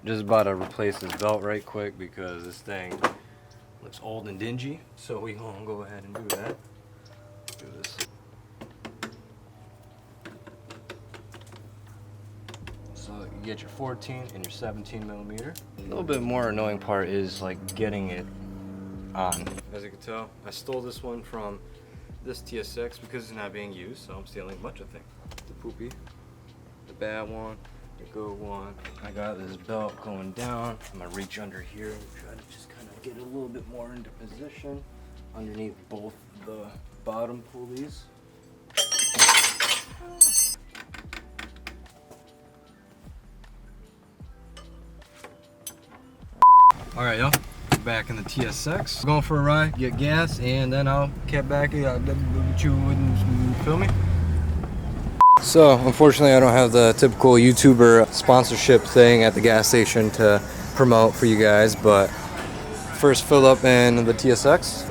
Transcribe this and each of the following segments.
Just about to replace this belt right quick because this thing looks old and dingy. So we gonna go ahead and do that. Do this. So you get your 14 and your 17 millimeter. A little bit more annoying part is like getting it on. As you can tell, I stole this one from this TSX because it's not being used, so I'm stealing a bunch of things. The poopy, the bad one, the good one. I got this belt going down. I'm gonna reach under here and try to just kind of get a little bit more into position underneath both the bottom pulleys. All right, y'all, back in the TSX. We're going for a ride, get gas, and then I'll get back with you and feel me? So, unfortunately, I don't have the typical YouTuber sponsorship thing at the gas station to promote for you guys, but first fill up in the TSX.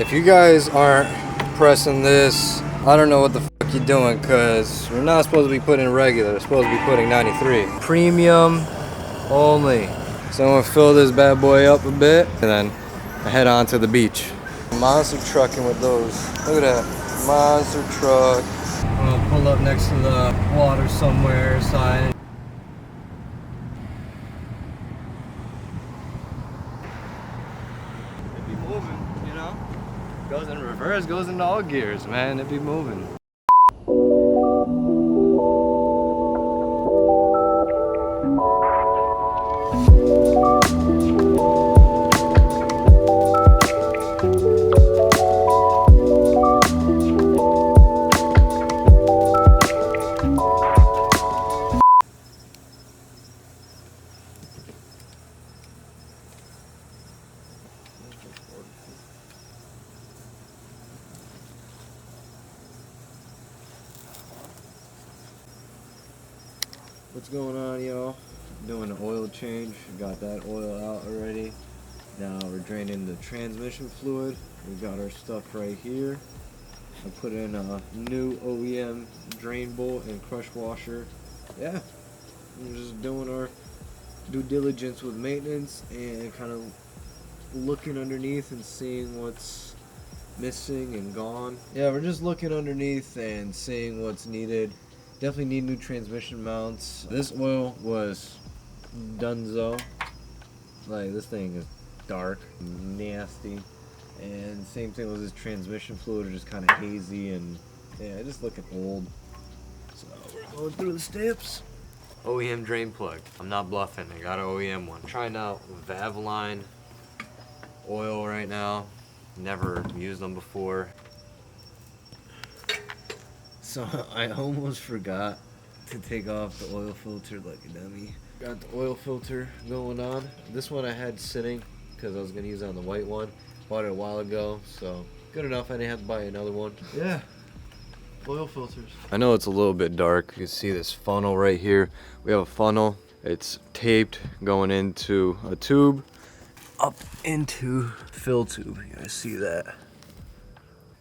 If you guys aren't pressing this, I don't know what the fuck you're doing, because we're not supposed to be putting regular, we're supposed to be putting 93. Premium only. So I'm gonna fill this bad boy up a bit and then head on to the beach. Monster trucking with those. Look at that, monster truck. I'm gonna pull up next to the water somewhere side. It be moving, you know? Goes in reverse, goes into all gears, man. It be moving. What's going on, y'all? Doing an oil change. Got that oil out already. Now we're draining the transmission fluid. We got our stuff right here. I put in a new OEM drain bolt and crush washer. Yeah, we're just doing our due diligence with maintenance and kind of looking underneath and seeing what's missing and gone. Yeah, we're just looking underneath and seeing what's needed. Definitely need new transmission mounts. This oil was donezo. Like, this thing is dark, nasty. And same thing with this transmission fluid, just kind of hazy and yeah, just looking old. So we're going through the steps. OEM drain plug. I'm not bluffing. I got an OEM one. Trying out Valvoline oil right now. Never used them before. So I almost forgot to take off the oil filter like a dummy. Got the oil filter going on. This one I had sitting because I was going to use it on the white one. Bought it a while ago, so good enough. I didn't have to buy another one. Yeah, oil filters. I know it's a little bit dark. You can see this funnel right here. We have a funnel. It's taped going into a tube up into fill tube. You guys see that?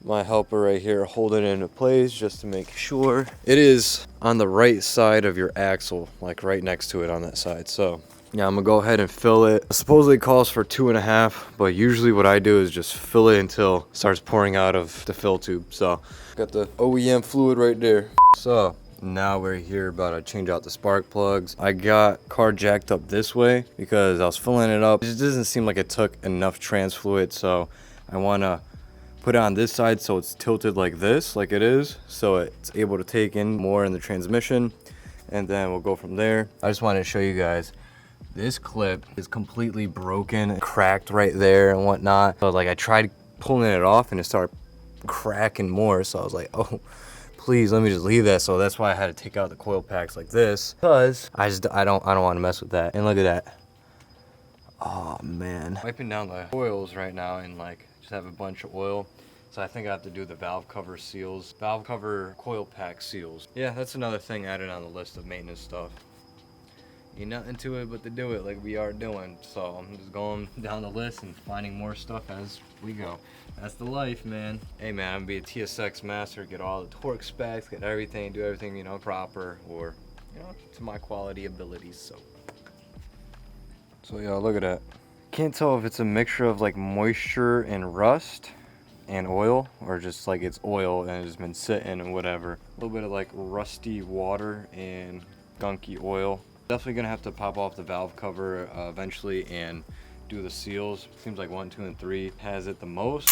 My helper right here holding it into place just to make sure. It is on the right side of your axle, like right next to it on that side. So yeah, I'm gonna go ahead and fill it. It supposedly calls for 2.5, but usually what I do is just fill it until it starts pouring out of the fill tube. So got the OEM fluid right there. So now we're here about to change out the spark plugs. I got car jacked up this way because I was filling it up. It just doesn't seem like it took enough trans fluid, so I wanna put it on this side so it's tilted like this, like it is, so it's able to take in more in the transmission, and then we'll go from there. I just wanted to show you guys, this clip is completely broken, cracked right there and whatnot. So like I tried pulling it off and it started cracking more, so I was like, oh, please let me just leave that. So that's why I had to take out the coil packs like this, because I don't want to mess with that. And look at that. Oh man, wiping down the coils right now and like just have a bunch of oil, so I think I have to do the valve cover seals, valve cover coil pack seals. Yeah, that's another thing added on the list of maintenance stuff. Ain't nothing to it but to do it like we are doing, so I'm just going down the list and finding more stuff as we go. That's the life, man. Hey man, I'm gonna be a TSX master, get all the torque specs, get everything, do everything, you know, proper, or you know, to my quality abilities. So So yeah, look at that. Can't tell if it's a mixture of like moisture and rust and oil, or just like it's oil and it's been sitting and whatever. A little bit of like rusty water and gunky oil. Definitely gonna have to pop off the valve cover eventually and do the seals. Seems like 1, 2, and 3 has it the most.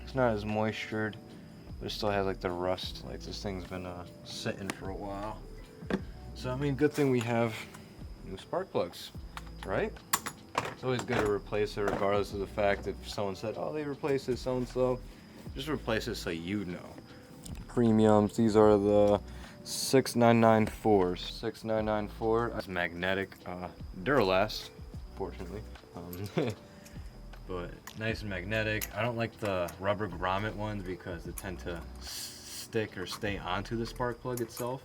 It's not as moistured, but it still has like the rust. Like this thing's been sitting for a while. So I mean, good thing we have new spark plugs, right? It's always good to replace it, regardless of the fact if someone said, oh, they replaced it so-and-so. Just replace it so you know. Premiums, these are the 6994s. 6994, it's magnetic, Duralast, fortunately. But nice and magnetic. I don't like the rubber grommet ones because they tend to stick or stay onto the spark plug itself.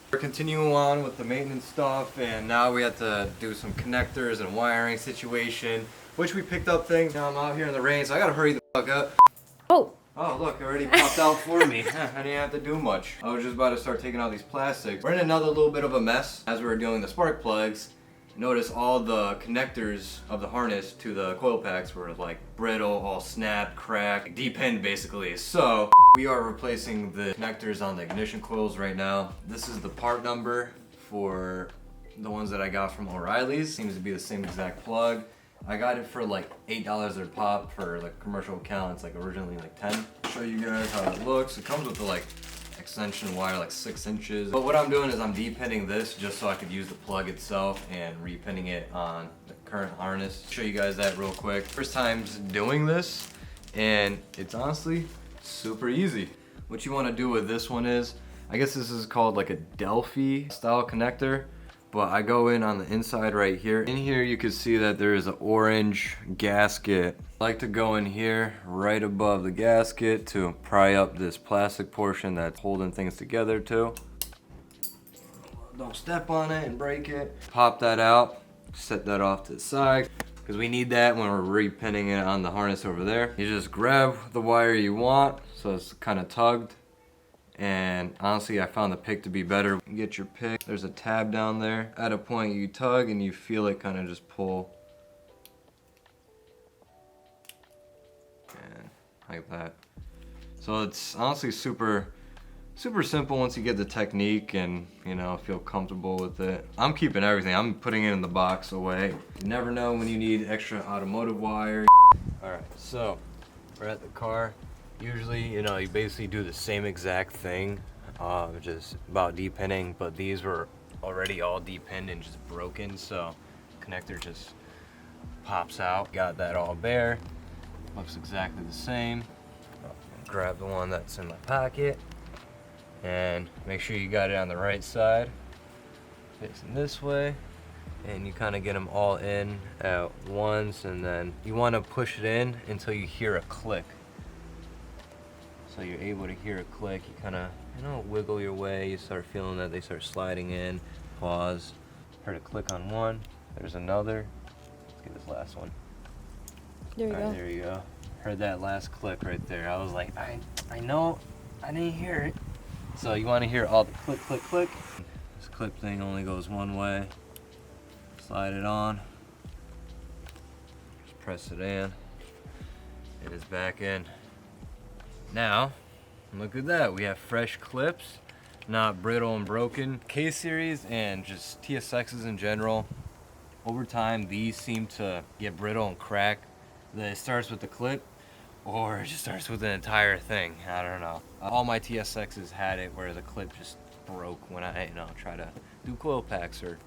We're continuing on with the maintenance stuff, and now we have to do some connectors and wiring situation, which we picked up things. Now I'm out here in the rain, so I gotta hurry the fuck up. Oh! Oh, look, it already popped out for me. I didn't have to do much. I was just about to start taking out these plastics. We're in another little bit of a mess as we were doing the spark plugs. Notice all the connectors of the harness to the coil packs were like brittle, all snapped, cracked, depinned basically. So we are replacing the connectors on the ignition coils right now. This is the part number for the ones that I got from O'Reilly's. Seems to be the same exact plug. I got it for like $8 a pop for like commercial account. It's like originally like 10. I'll show you guys how it looks. It comes with the like extension wire, like 6 inches. But what I'm doing is I'm depinning this just so I could use the plug itself and repinning it on the current harness. Show you guys that real quick. First time's doing this, and it's honestly super easy. What you want to do with this one is, I guess this is called like a Delphi style connector, but I go in on the inside right here. In here you can see that there is an orange gasket. I like to go in here right above the gasket to pry up this plastic portion that's holding things together too. Don't step on it and break it. Pop that out, set that off to the side, because we need that when we're repinning it on the harness over there. You just grab the wire you want, so it's kind of tugged. And honestly, I found the pick to be better. You get your pick, there's a tab down there. At a point you tug and you feel it kind of just pull. And like that. So it's honestly super simple once you get the technique and, you know, feel comfortable with it. I'm keeping everything. I'm putting it in the box away. You never know when you need extra automotive wire. Alright, so we're at the car. Usually, you know, you basically do the same exact thing, just about depinning, but these were already all depinned and just broken, so connector just pops out. Got that all bare. Looks exactly the same. Grab the one that's in my pocket and make sure you got it on the right side. Facing this way, and you kind of get them all in at once, and then you want to push it in until you hear a click. So you're able to hear a click, you kind of, you know, wiggle your way, you start feeling that they start sliding in, pause. Heard a click on one, there's another. Let's get this last one. There you go. There you go. Heard that last click right there. I was like, I know, I didn't hear it. So you want to hear all the click, click, click. This clip thing only goes one way. Slide it on. Just press it in. It is back in. Now, look at that. We have fresh clips, not brittle and broken. K-series and just TSXs in general, over time these seem to get brittle and crack. It starts with the clip, or it just starts with the entire thing. I don't know. All my TSXs had it where the clip just broke when I, you know, try to do coil packs or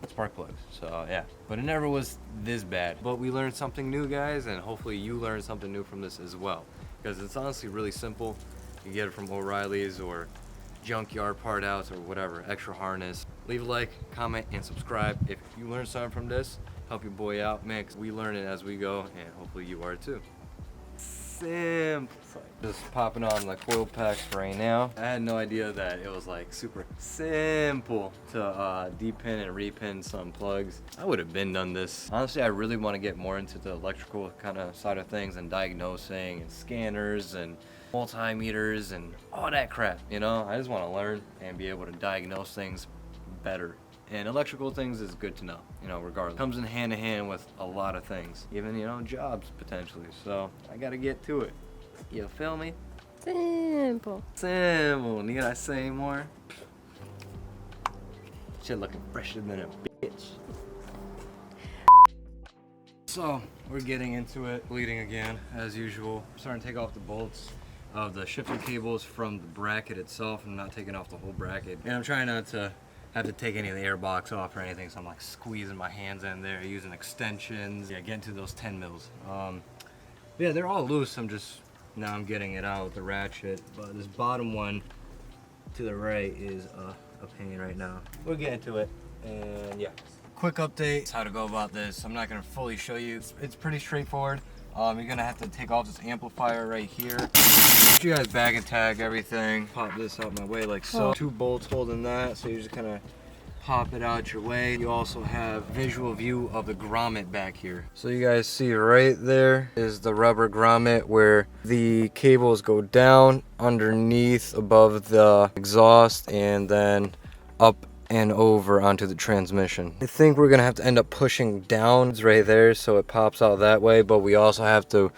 spark plugs. So yeah, but it never was this bad. But we learned something new, guys, and hopefully you learned something new from this as well. Because it's honestly really simple. You get it from O'Reilly's or junkyard part outs or whatever, extra harness. Leave a like, comment, and subscribe if you learned something from this. Help your boy out, man, because we learn it as we go, and hopefully you are too. Simple. Just popping on the coil packs right now. I had no idea that it was like super simple to depin and repin some plugs. I would have been done this. Honestly, I really want to get more into the electrical kind of side of things and diagnosing and scanners and multimeters and all that crap, you know? I just want to learn and be able to diagnose things better. And electrical things is good to know, you know, regardless. Comes in hand with a lot of things, even, you know, jobs potentially. So I gotta get to it. You feel me? Simple. Simple. Need I say more? Shit looking fresher than a bitch. So we're getting into it, bleeding again as usual. I'm starting to take off the bolts of the shifter cables from the bracket itself. I'm not taking off the whole bracket, and I'm trying not to have to take any of the air box off or anything, so I'm like squeezing my hands in there, using extensions, getting to those 10 mils. Yeah, they're all loose. Now I'm getting it out with the ratchet, but this bottom one to the right is a pain right now. We'll get into it, and yeah. Quick update, how to go about this. I'm not gonna fully show you. It's pretty straightforward. You're gonna have to take off this amplifier right here. You guys bag and tag everything. Pop this out my way like so. 2 bolts holding that, so you just kind of pop it out your way. You also have visual view of the grommet back here. So you guys see right there is the rubber grommet where the cables go down underneath above the exhaust and then up and over onto the transmission. I think we're gonna have to end up pushing down. It's right there, so it pops out that way, but we also have to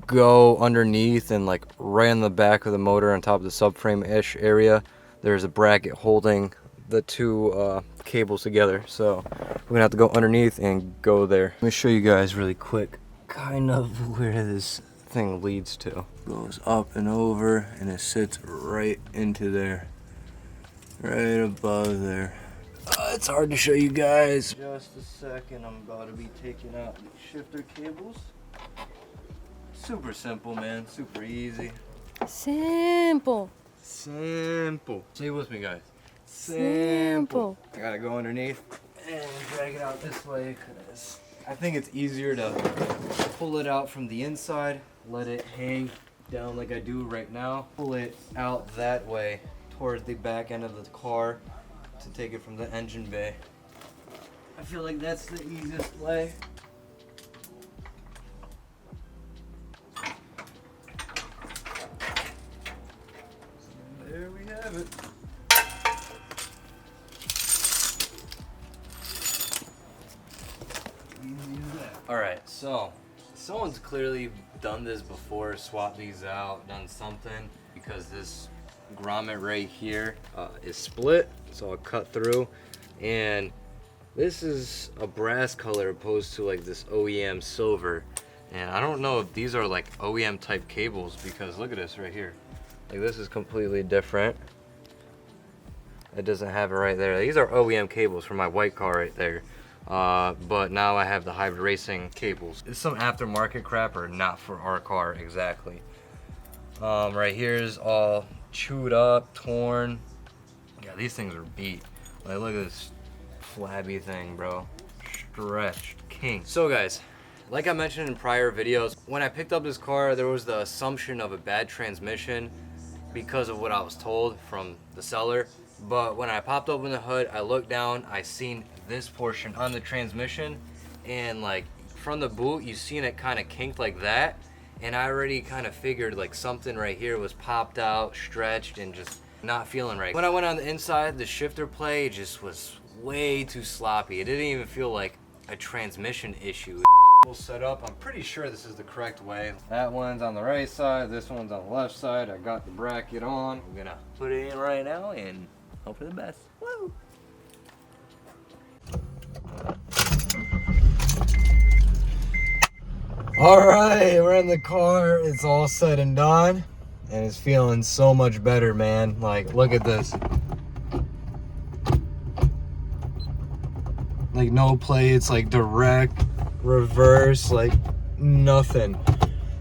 go underneath and like right in the back of the motor on top of the subframe-ish area. There's a bracket holding the 2 cables together, so we're gonna have to go underneath and go there. Let me show you guys really quick kind of where this thing leads to. Goes up and over and it sits right into there. Right above there. It's hard to show you guys. Just a second, I'm about to be taking out the shifter cables. Super simple, man. Super easy. Simple. Simple. Say it with me, guys. Simple. I gotta go underneath and drag it out this way because I think it's easier to pull it out from the inside, let it hang down like I do right now, pull it out that way towards the back end of the car to take it from the engine bay. I feel like that's the easiest way. There we have it. Alright, so someone's clearly done this before, swapped these out, done something, because this grommet right here is split, so I'll cut through, and this is a brass color opposed to like this OEM silver, and I don't know if these are like OEM type cables, because look at this right here, like this is completely different. It doesn't have it right there. These are OEM cables for my white car right there, but now I have the hybrid racing cables. It's some aftermarket crap, or not for our car exactly. Right here is all chewed up, torn. Yeah, these things are beat. Like, look at this flabby thing, bro. Stretched king. So guys, like I mentioned in prior videos, when I picked up this car, there was the assumption of a bad transmission because of what I was told from the seller. But when I popped open the hood, I looked down, I seen this portion on the transmission, and like from the boot, you seen it kind of kinked like that. And I already kind of figured like something right here was popped out, stretched, and just not feeling right. When I went on the inside, the shifter play just was way too sloppy. It didn't even feel like a transmission issue. We'll set up. I'm pretty sure this is the correct way. That one's on the right side, this one's on the left side. I got the bracket on. I'm gonna put it in right now and hope for the best. Woo! Alright, we're in the car. It's all said and done. And it's feeling so much better, man. Like, look at this. Like, no play. It's like direct, reverse, like nothing.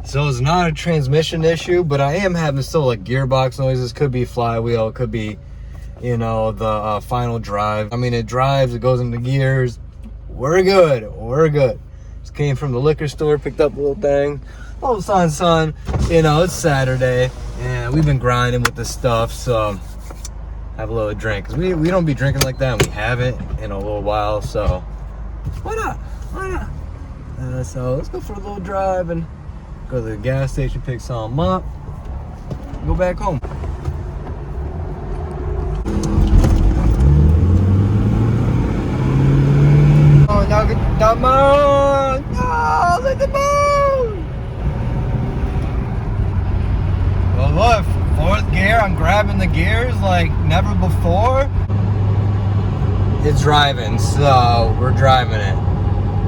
So it's not a transmission issue, but I am having still like gearbox noises. Could be flywheel, could be, you know, the final drive. I mean, it drives, it goes into gears. We're good, we're good. Just came from the liquor store, picked up a little thing. Oh, son, you know, it's Saturday, and we've been grinding with this stuff, so have a little drink. Cause we don't be drinking like that, and we haven't in a little while, so why not? So let's go for a little drive and go to the gas station, pick some up. Go back home. Oh, look at the moon! Oh, look at the moon! Well, look, fourth gear. I'm grabbing the gears like never before. It's driving, so we're driving it.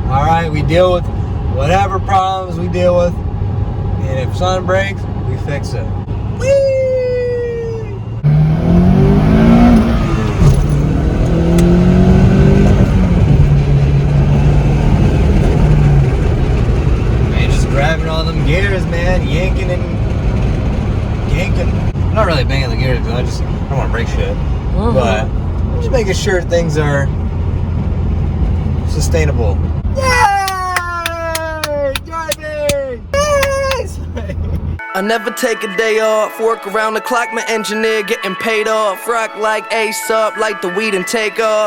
All right, we deal with whatever problems we deal with, and if sun breaks, we fix it. Whee! Man, just grabbing all them gears, man, yanking and yanking. I'm not really banging the gears because I don't want to break shit, but I'm just making sure things are sustainable. Yay! Driving! Yes! I never take a day off, work around the clock, my engineer getting paid off. Rock like Ace up, like the weed and take off.